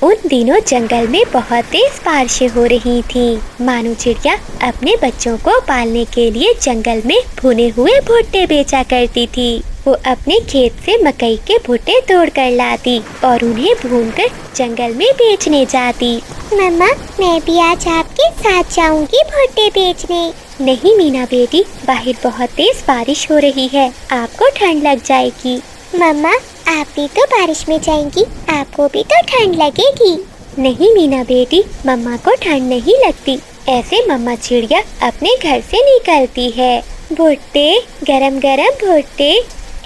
उन दिनों जंगल में बहुत तेज बारिशें हो रही थी। मानो चिड़िया अपने बच्चों को पालने के लिए जंगल में भुने हुए भुट्टे बेचा करती थी। वो अपने खेत से मकई के भुट्टे तोड़ कर लाती और उन्हें भूनकर जंगल में बेचने जाती। मम्मा, मैं भी आज आपके साथ जाऊंगी भुट्टे बेचने। नहीं मीना बेटी, बाहर बहुत तेज बारिश हो रही है, आपको ठंड लग जाएगी। मम्मा, आप भी तो बारिश में जाएंगी, आपको भी तो ठंड लगेगी। नहीं मीना बेटी, मम्मा को ठंड नहीं लगती। ऐसे मम्मा चिड़िया अपने घर से निकलती है। भुट्टे, गरम गरम भुट्टे,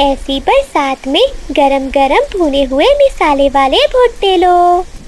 ऐसी बरसात में गरम गरम भुने हुए मिसाले वाले भुट्टे लो।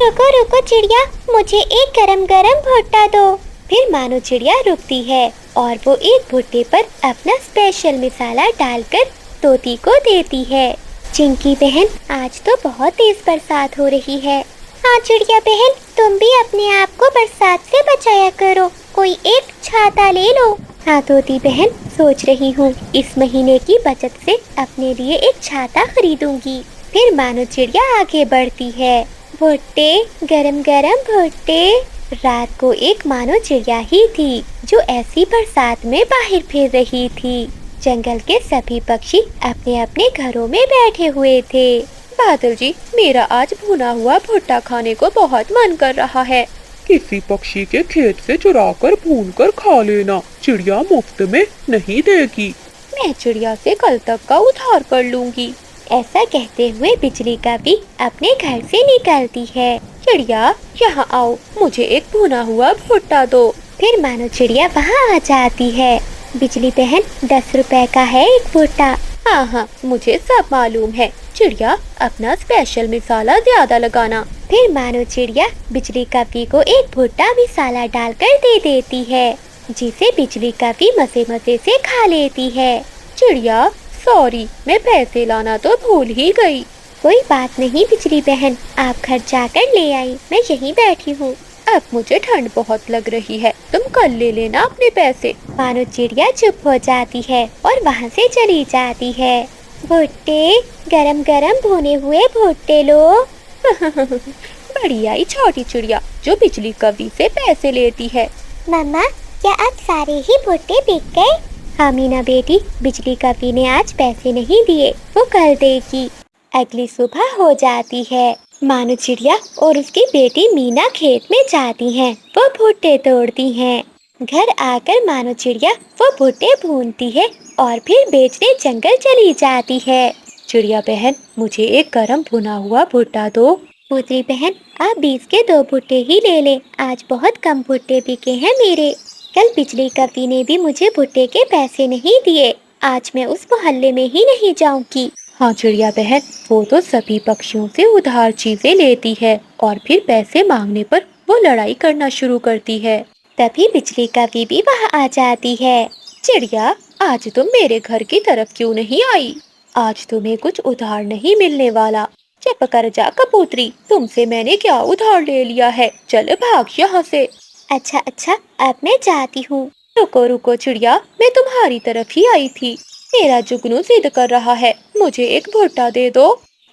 रुको रुको चिड़िया, मुझे एक गरम गरम भुट्टा दो। फिर मानो चिड़िया रुकती है और वो एक भुट्टे पर अपना स्पेशल मिसाला डालकर तोती को देती है। चिंकी बहन, आज तो बहुत तेज बरसात हो रही है। हाँ चिड़िया बहन, तुम भी अपने आप को बरसात से बचाया करो, कोई एक छाता ले लो। हाँ तोती बहन, सोच रही हूँ इस महीने की बचत से अपने लिए एक छाता खरीदूंगी। फिर मानो चिड़िया आगे बढ़ती है। भुट्टे, गरम गरम भुट्टे। रात को एक मानो चिड़िया ही थी जो ऐसी बरसात में बाहर फिर रही थी। जंगल के सभी पक्षी अपने अपने घरों में बैठे हुए थे। बादल जी, मेरा आज भुना हुआ भुट्टा खाने को बहुत मन कर रहा है। किसी पक्षी के खेत से चुरा कर भून कर खा लेना, चिड़िया मुफ्त में नहीं देगी। मैं चिड़िया से कल तक का उधार कर लूंगी। ऐसा कहते हुए बिजली का भी अपने घर से निकलती है। चिड़िया, यहाँ आओ, मुझे एक भुना हुआ भुट्टा दो। फिर मानो चिड़िया वहाँ आ जाती है। बिजली बहन, 10 रुपए का है एक भुट्टा। हाँ हाँ, मुझे सब मालूम है। चिड़िया, अपना स्पेशल मिसाला ज्यादा लगाना। फिर मानो चिड़िया बिजली कवि को एक भुट्टा मिसाला डालकर दे देती है, जिसे बिजली कवि मजे मजे से खा लेती है। चिड़िया, सॉरी, मैं पैसे लाना तो भूल ही गई। कोई बात नहीं बिजली बहन, आप घर जाकर ले आई, मैं यहीं बैठी हूँ। अब मुझे ठंड बहुत लग रही है, तुम कल ले लेना अपने पैसे। मानो चिड़िया चुप हो जाती है और वहाँ से चली जाती है। भुट्टे, गरम गरम भुने हुए भुट्टे लो। बड़ी आई छोटी चिड़िया जो बिजली कवि से पैसे लेती है। मम्मा, क्या आप सारे ही भुट्टे बिक गए? हाँ मीना बेटी, बिजली कवि ने आज पैसे नहीं दिए, वो कल देगी। अगली सुबह हो जाती है। मानो चिड़िया और उसकी बेटी मीना खेत में जाती हैं। वो भुट्टे तोड़ती हैं। घर आकर मानो चिड़िया वो भुट्टे भूनती है और फिर बेचने जंगल चली जाती है। चिड़िया बहन, मुझे एक गरम भुना हुआ भुट्टा दो। पुत्री बहन, आप 20 के 2 भुट्टे ही ले ले, आज बहुत कम भुट्टे बिके हैं मेरे। कल बिजली कवि ने भी मुझे भुट्टे के पैसे नहीं दिए, आज मैं उस मोहल्ले में ही नहीं जाऊंगी। हाँ चिड़िया बहन, वो तो सभी पक्षियों से उधार चीजें लेती है और फिर पैसे मांगने पर वो लड़ाई करना शुरू करती है। तभी बिजली कवि भी वहाँ आ जाती है। चिड़िया, आज तुम मेरे घर की तरफ क्यों नहीं आई? आज तुम्हें कुछ उधार नहीं मिलने वाला। चुप कर जा कबूतरी, तुमसे मैंने क्या उधार ले लिया है, चल भाग यहाँ से। अच्छा अच्छा, अब मैं जाती हूँ। रुको रुको चिड़िया, मैं तुम्हारी तरफ ही आई थी। मेरा जुगनू जिद कर रहा है, मुझे एक भुट्टा दे दो।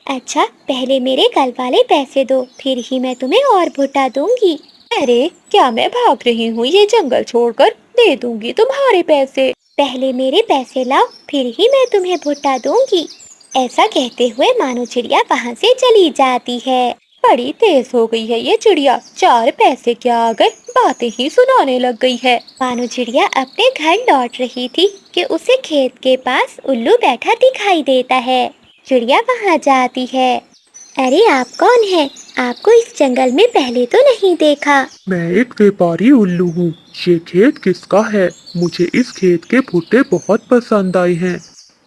अच्छा, पहले मेरे कल वाले पैसे दो, फिर ही मैं तुम्हें और भुट्टा दूंगी। अरे क्या मैं भाग रही हूँ ये जंगल छोड़कर? दे दूंगी तुम्हारे पैसे। पहले मेरे पैसे लाओ, फिर ही मैं तुम्हें भुट्टा दूंगी। ऐसा कहते हुए मानो चिड़िया वहाँ से चली जाती है। बड़ी तेज हो गई है ये चिड़िया, 4 पैसे क्या आ गए, बातें ही सुनाने लग गई है। मानो चिड़िया अपने घर लौट रही थी कि उसे खेत के पास उल्लू बैठा दिखाई देता है। चिड़िया वहाँ जाती है। अरे आप कौन है? आपको इस जंगल में पहले तो नहीं देखा। मैं एक व्यापारी उल्लू हूँ। ये खेत किसका है? मुझे इस खेत के भुट्टे बहुत पसंद आए हैं।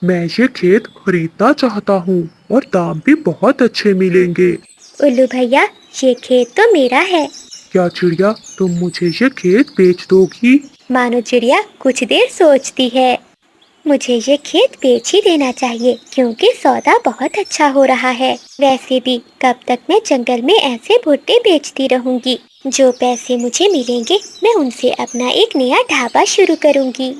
मैं ये खेत खरीदना चाहता हूँ और दाम भी बहुत अच्छे मिलेंगे। उल्लू भैया, ये खेत तो मेरा है। क्या चिड़िया, तुम मुझे ये खेत बेच दोगी? मानो चिड़िया कुछ देर सोचती है। मुझे ये खेत बेच ही देना चाहिए क्योंकि सौदा बहुत अच्छा हो रहा है। वैसे भी कब तक मैं जंगल में ऐसे भुट्टे बेचती रहूंगी। जो पैसे मुझे मिलेंगे मैं उनसे अपना एक नया ढाबा शुरू करूंगी।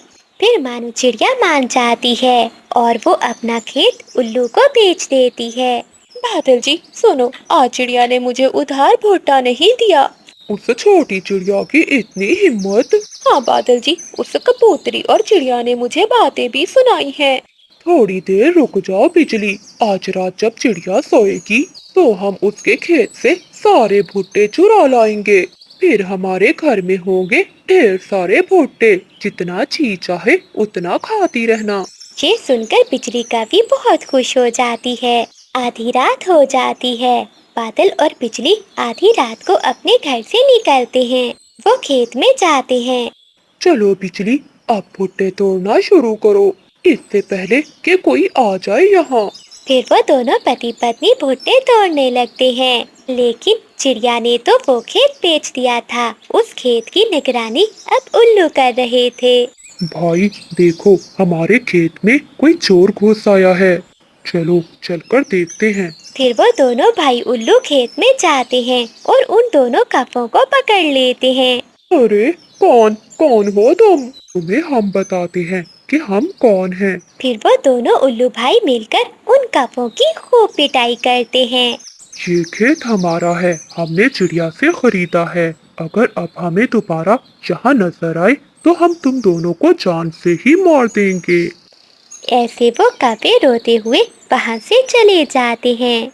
फिर मानो चिड़िया मान जाती है और वो अपना खेत उल्लू को बेच देती है। बादल जी सुनो, आज चिड़िया ने मुझे उधार भुट्टा नहीं दिया। उस छोटी चिड़िया की इतनी हिम्मत। हाँ बादल जी, उस कबूतरी और चिड़िया ने मुझे बातें भी सुनाई हैं। थोड़ी देर रुक जाओ बिजली। आज रात जब चिड़िया सोएगी तो हम उसके खेत से सारे भुट्टे चुरा लाएंगे। फिर हमारे घर में होंगे ढेर सारे भुट्टे। जितना जी चाहे उतना खाती रहना। ये सुनकर बिजली का भी बहुत खुश हो जाती है। आधी रात हो जाती है। बादल और बिजली आधी रात को अपने घर से निकलते हैं। वो खेत में जाते हैं। चलो बिजली, अब भुट्टे तोड़ना शुरू करो, इससे पहले कि कोई आ जाए यहाँ। फिर वो दोनों पति पत्नी भुट्टे तोड़ने लगते हैं। लेकिन चिड़िया ने तो वो खेत बेच दिया था। उस खेत की निगरानी अब उल्लू कर रहे थे। भाई देखो, हमारे खेत में कोई चोर घुस आया है। चलो चलकर देखते हैं। फिर वो दोनों भाई उल्लू खेत में जाते हैं और उन दोनों कपों को पकड़ लेते हैं। अरे कौन कौन हो तुम? तुम्हें हम बताते हैं कि हम कौन हैं। फिर वो दोनों उल्लू भाई मिलकर उन कपों की खूब पिटाई करते हैं। ये खेत हमारा है, हमने चिड़िया से खरीदा है। अगर अब हमें दोबारा यहाँ नजर आए तो हम तुम दोनों को जान से ही मार देंगे। ऐसे वो कपे रोते हुए वहाँ से चले जाते हैं।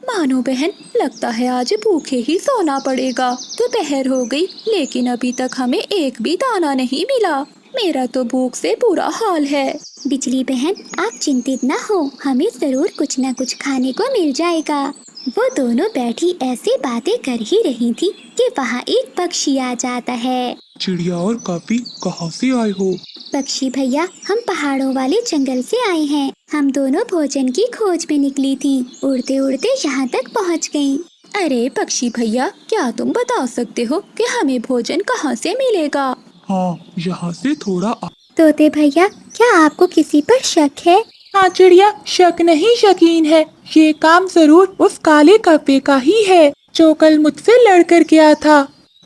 मानो बहन, लगता है आज भूखे ही सोना पड़ेगा। दोपहर हो गई लेकिन अभी तक हमें एक भी दाना नहीं मिला। मेरा तो भूख से बुरा हाल है। बिजली बहन, आप चिंतित न हो, हमें जरूर कुछ न कुछ खाने को मिल जाएगा। वो दोनों बैठी ऐसी बातें कर ही रही थी कि वहाँ एक पक्षी आ जाता है। चिड़िया और काफी कहाँ से आए हो? पक्षी भैया, हम पहाड़ों वाले जंगल से आए हैं। हम दोनों भोजन की खोज में निकली थी। उड़ते उड़ते यहाँ तक पहुँच गयी। अरे पक्षी भैया, क्या तुम बता सकते हो कि हमें भोजन कहाँ से मिलेगा? हाँ, यहाँ से थोड़ा तोते भैया, क्या आपको किसी पर शक है? हाँ चिड़िया, शक नहीं यकीन है। ये काम जरूर उस काले कप्पे का ही है जो कल मुझसे लड़कर गया था।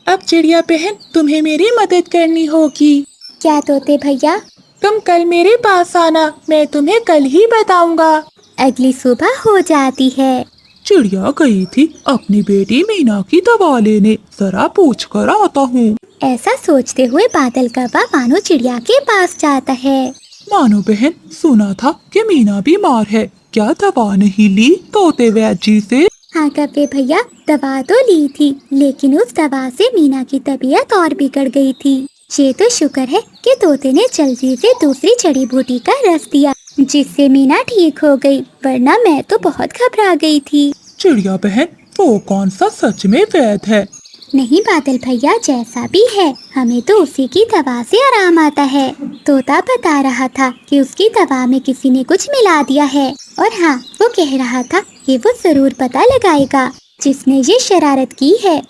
अब चिड़िया बहन, तुम्हें मेरी मदद करनी होगी। क्या तोते भैया? तुम कल मेरे पास आना, मैं तुम्हें कल ही बताऊंगा। अगली सुबह हो जाती है। चिड़िया गई थी अपनी बेटी मीना की दवा लेने, जरा पूछ कर आता हूँ। ऐसा सोचते हुए बादल कौवा मानो चिड़िया के पास जाता है। मानो बहन, सुना था कि मीना बीमार है, क्या दवा नहीं ली तोते वैद्य जी से? हाँ कप्पे भैया, दवा तो ली थी, लेकिन उस दवा से मीना की तबीयत और बिगड़ गई थी। ये तो शुक्र है कि तोते ने जल्दी से दूसरी जड़ी बूटी का रस दिया, जिससे मीना ठीक हो गई, वरना मैं तो बहुत घबरा गई थी। चिड़िया बहन, वो कौन सा सच में वैद्य है? नहीं बादल भैया, जैसा भी है, हमें तो उसी की दवा से आराम आता है। तोता बता रहा था कि उसकी दवा में किसी ने कुछ मिला दिया है, और हाँ, वो कह रहा था कि वो जरूर पता लगाएगा जिसने ये शरारत की है।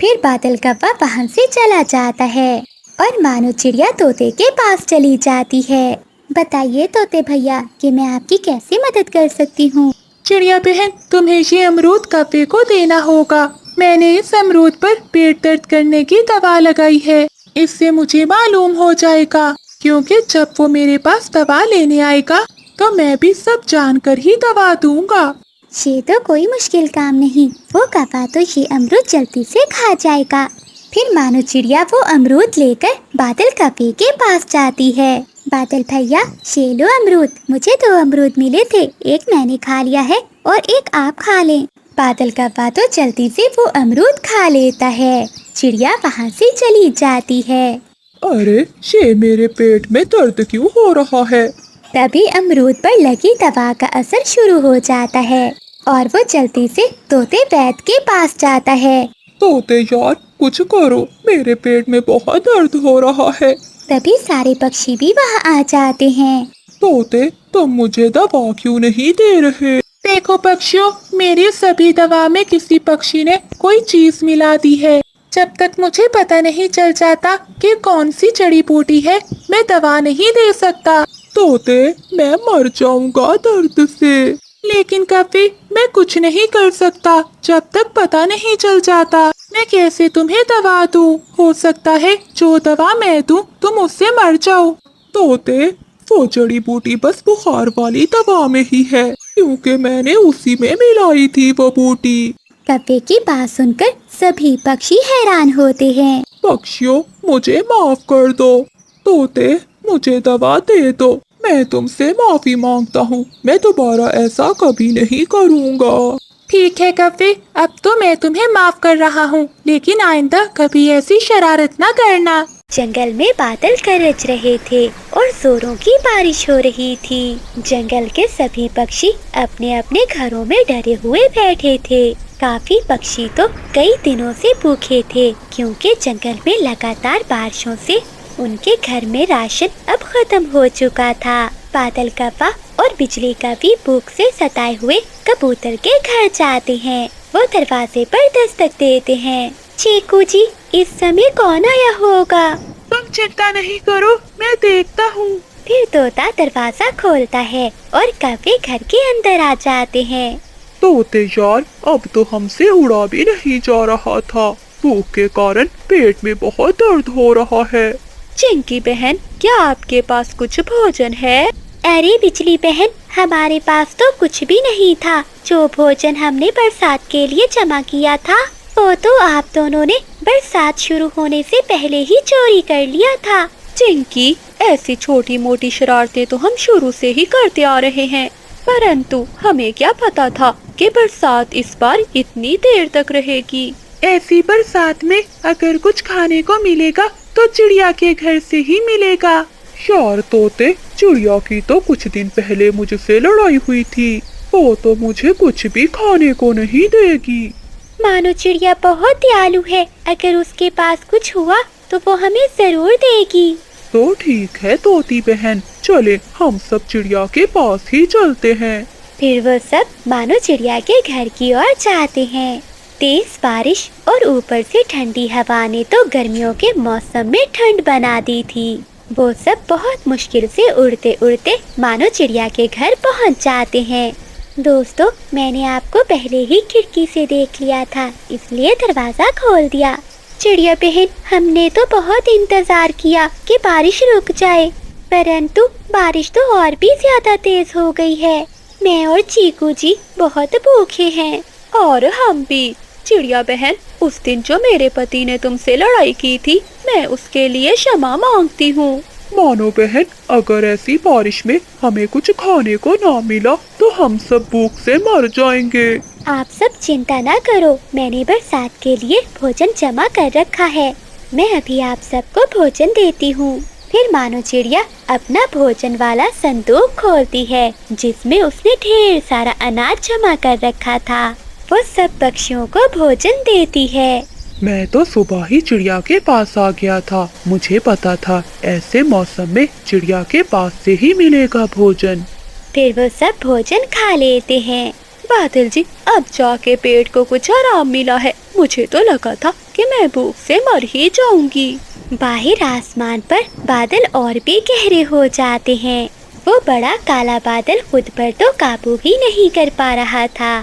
फिर बादल कौवा वहाँ से चला जाता है और मानो चिड़िया तोते के पास चली जाती है। बताइए तोते भैया कि मैं आपकी कैसे मदद कर सकती हूँ? चिड़िया बहन, तुम्हें ये अमरूद कप्पे को देना होगा। मैंने इस अमरूद पर पेट दर्द करने की दवा लगाई है। इससे मुझे मालूम हो जाएगा, क्योंकि जब वो मेरे पास दवा लेने आएगा तो मैं भी सब जानकर ही दवा दूंगा। ये तो कोई मुश्किल काम नहीं, वो कौवा तो ये अमरूद जल्दी से खा जाएगा। फिर मानो चिड़िया वो अमरूद लेकर बादल कौवे के पास जाती है। बादल भैया, ये लो अमरूद, मुझे 2 अमरूद मिले थे, एक मैंने खा लिया है और एक आप खा लें। बादल कौवा तो जल्दी से वो अमरूद खा लेता है। चिड़िया वहाँ से चली जाती है। अरे, ये मेरे पेट में दर्द क्यों हो रहा है? तभी अमरूद पर लगी दवा का असर शुरू हो जाता है और वो जल्दी से तोते वैद्य के पास जाता है। तोते यार, कुछ करो, मेरे पेट में बहुत दर्द हो रहा है। तभी सारे पक्षी भी वहाँ आ जाते हैं। तोते, तुम मुझे दवा क्यों नहीं दे रहे? देखो पक्षियों, मेरी सभी दवा में किसी पक्षी ने कोई चीज मिला दी है। जब तक मुझे पता नहीं चल जाता कि कौन सी जड़ी बूटी है, मैं दवा नहीं दे सकता। तोते, मैं मर जाऊंगा दर्द से। लेकिन कभी मैं कुछ नहीं कर सकता जब तक पता नहीं चल जाता। मैं कैसे तुम्हें दवा दूं? हो सकता है जो दवा मैं दूं तुम उससे मर जाओ। तोते, वो जड़ी बूटी बस बुखार वाली दवा में ही है, क्योंकि मैंने उसी में मिलाई थी वो बूटी। कव्वे की बात सुनकर सभी पक्षी हैरान होते हैं। पक्षियों, मुझे माफ कर दो। तोते, मुझे दवा दे दो। मैं तुमसे माफी मांगता हूँ। मैं दोबारा ऐसा कभी नहीं करूँगा। ठीक है कव्वे, अब तो मैं तुम्हें माफ कर रहा हूँ, लेकिन आइंदा कभी ऐसी शरारत न करना। जंगल में बादल गरज रहे थे और जोरों की बारिश हो रही थी। जंगल के सभी पक्षी अपने अपने घरों में डरे हुए बैठे थे। काफी पक्षी तो कई दिनों से भूखे थे, क्योंकि जंगल में लगातार बारिशों से उनके घर में राशन अब खत्म हो चुका था। बादल कव्वा और बिजली का भी भूख से सताए हुए कबूतर के घर जाते हैं। वो दरवाजे पर दस्तक देते हैं। चीकू जी, इस समय कौन आया होगा? तुम चिंता नहीं करो, मैं देखता हूँ। फिर तोता दरवाजा खोलता है और कव्वे घर के अंदर आ जाते हैं। तोते यार, अब तो हमसे उड़ा भी नहीं जा रहा था। भूख के कारण पेट में बहुत दर्द हो रहा है। चिंकी बहन, क्या आपके पास कुछ भोजन है? अरे बिजली बहन, हमारे पास तो कुछ भी नहीं था। जो भोजन हमने बरसात के लिए जमा किया था, वो तो आप दोनों ने बरसात शुरू होने से पहले ही चोरी कर लिया था। चिंकी, ऐसी छोटी मोटी शरारतें तो हम शुरू से ही करते आ रहे हैं, परंतु हमें क्या पता था कि बरसात इस बार इतनी देर तक रहेगी। ऐसी बरसात में अगर कुछ खाने को मिलेगा तो चिड़िया के घर से ही मिलेगा। यार तोते, चिड़िया की तो कुछ दिन पहले मुझसे लड़ाई हुई थी। वो तो मुझे कुछ भी खाने को नहीं देगी। मानो चिड़िया बहुत दयालु है, अगर उसके पास कुछ हुआ तो वो हमें जरूर देगी। तो ठीक है तोती बहन, चले हम सब चिड़िया के पास ही चलते हैं। फिर वो सब मानो चिड़िया के घर की ओर जाते हैं। तेज बारिश और ऊपर से ठंडी हवा ने तो गर्मियों के मौसम में ठंड बना दी थी। वो सब बहुत मुश्किल से उड़ते उड़ते मानो चिड़िया के घर पहुंच जाते हैं। दोस्तों, मैंने आपको पहले ही खिड़की से देख लिया था, इसलिए दरवाजा खोल दिया। चिड़िया बहन, हमने तो बहुत इंतजार किया कि बारिश रुक जाए, परंतु बारिश तो और भी ज्यादा तेज हो गई है। मैं और चीकू जी बहुत भूखे हैं। और हम भी। चिड़िया बहन, उस दिन जो मेरे पति ने तुमसे लड़ाई की थी, मैं उसके लिए क्षमा मांगती हूँ। मानो बहन, अगर ऐसी बारिश में हमें कुछ खाने को ना मिला तो हम सब भूख से मर जाएंगे। आप सब चिंता ना करो, मैंने बरसात के लिए भोजन जमा कर रखा है। मैं अभी आप सबको भोजन देती हूँ। फिर मानो चिड़िया अपना भोजन वाला संदूक खोलती है, जिसमें उसने ढेर सारा अनाज जमा कर रखा था। वो सब पक्षियों को भोजन देती है। मैं तो सुबह ही चिड़िया के पास आ गया था। मुझे पता था ऐसे मौसम में चिड़िया के पास से ही मिलेगा भोजन। फिर वो सब भोजन खा लेते हैं। बादल जी, अब जाके पेट को कुछ आराम मिला है। मुझे तो लगा था कि मैं भूख से मर ही जाऊंगी। बाहर आसमान पर बादल और भी गहरे हो जाते हैं। वो बड़ा काला बादल खुद पर तो काबू ही नहीं कर पा रहा था।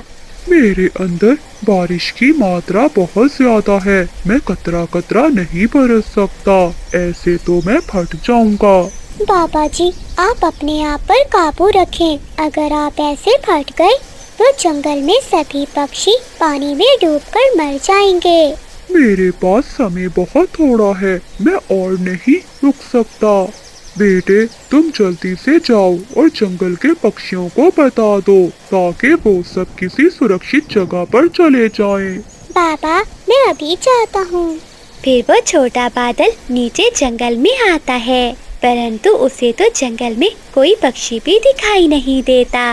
मेरे अंदर बारिश की मात्रा बहुत ज्यादा है। मैं कतरा कतरा नहीं बरस सकता, ऐसे तो मैं फट जाऊंगा। बाबा जी, आप अपने आप पर काबू रखें। अगर आप ऐसे फट गए तो जंगल में सभी पक्षी पानी में डूबकर मर जाएंगे। मेरे पास समय बहुत थोड़ा है, मैं और नहीं रुक सकता। बेटे, तुम जल्दी से जाओ और जंगल के पक्षियों को बता दो, ताकि वो सब किसी सुरक्षित जगह पर चले जाएं। बाबा, मैं अभी जाता हूँ। फिर वो छोटा बादल नीचे जंगल में आता है, परंतु उसे तो जंगल में कोई पक्षी भी दिखाई नहीं देता।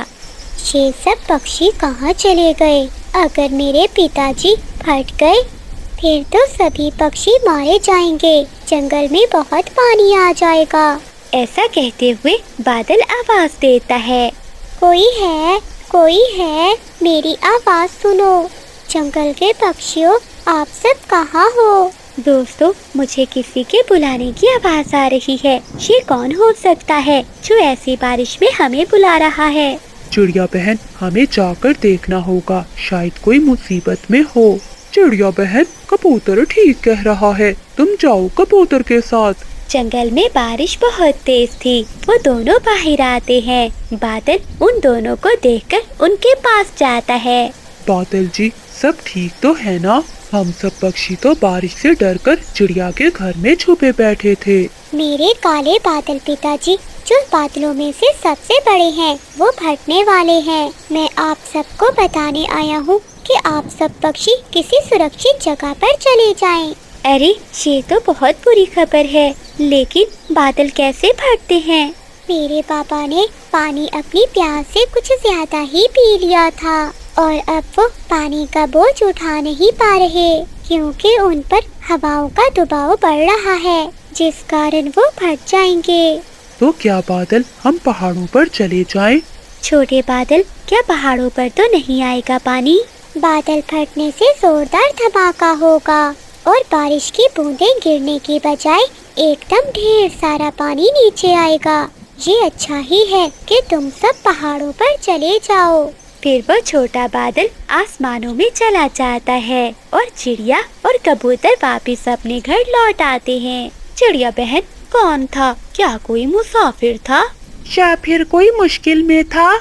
ये सब पक्षी कहाँ चले गए? अगर मेरे पिताजी फट गए फिर तो सभी पक्षी मारे जाएंगे। जंगल में बहुत पानी आ जाएगा। ऐसा कहते हुए बादल आवाज देता है, कोई है, मेरी आवाज सुनो। जंगल के पक्षियों, आप सब कहाँ हो? दोस्तों, मुझे किसी के बुलाने की आवाज आ रही है। ये कौन हो सकता है जो ऐसी बारिश में हमें बुला रहा है? चिड़िया बहन, हमें जाकर देखना होगा, शायद कोई मुसीबत में हो। चिड़िया बहन, कबूतर ठीक कह रहा है, तुम जाओ कबूतर के साथ। जंगल में बारिश बहुत तेज थी। वो दोनों बाहर आते हैं। बादल उन दोनों को देखकर उनके पास जाता है। बादल जी, सब ठीक तो है ना? हम सब पक्षी तो बारिश से डरकर चिड़िया के घर में छुपे बैठे थे। मेरे काले बादल पिताजी, जो बादलों में से सबसे बड़े हैं, वो फटने वाले हैं। मैं आप सबको बताने आया हूँ कि आप सब पक्षी किसी सुरक्षित जगह पर चले जाएं। अरे ये तो बहुत बुरी खबर है, लेकिन बादल कैसे फटते हैं? मेरे पापा ने पानी अपनी प्यास से कुछ ज्यादा ही पी लिया था और अब वो पानी का बोझ उठा नहीं पा रहे, क्योंकि उन पर हवाओं का दबाव बढ़ रहा है, जिस कारण वो फट जाएंगे। तो क्या बादल, हम पहाड़ों पर चले जाएं? छोटे बादल, क्या पहाड़ों पर तो नहीं आएगा पानी? बादल फटने से जोरदार धमाका होगा और बारिश की बूंदें गिरने की बजाय एकदम ढेर सारा पानी नीचे आएगा। ये अच्छा ही है कि तुम सब पहाड़ों पर चले जाओ। फिर वो छोटा बादल आसमानों में चला जाता है और चिड़िया और कबूतर वापस अपने घर लौट आते हैं। चिड़िया बहन, कौन था? क्या कोई मुसाफिर था या फिर कोई मुश्किल में था?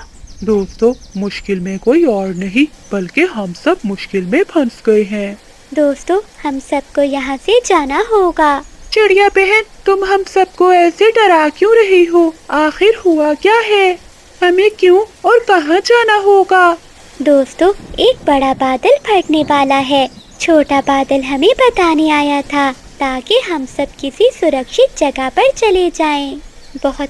दोस्तों, मुश्किल में कोई और नहीं बल्कि हम सब मुश्किल में फंस गए हैं। दोस्तों, हम सबको यहाँ से जाना होगा। चिड़िया बहन, तुम हम सबको ऐसे डरा क्यों रही हो? आखिर हुआ क्या है? हमें क्यों और कहाँ जाना होगा? दोस्तों, एक बड़ा बादल फटने वाला है। छोटा बादल हमें बताने आया था ताकि हम सब किसी सुरक्षित जगह पर चले जाएं। बहुत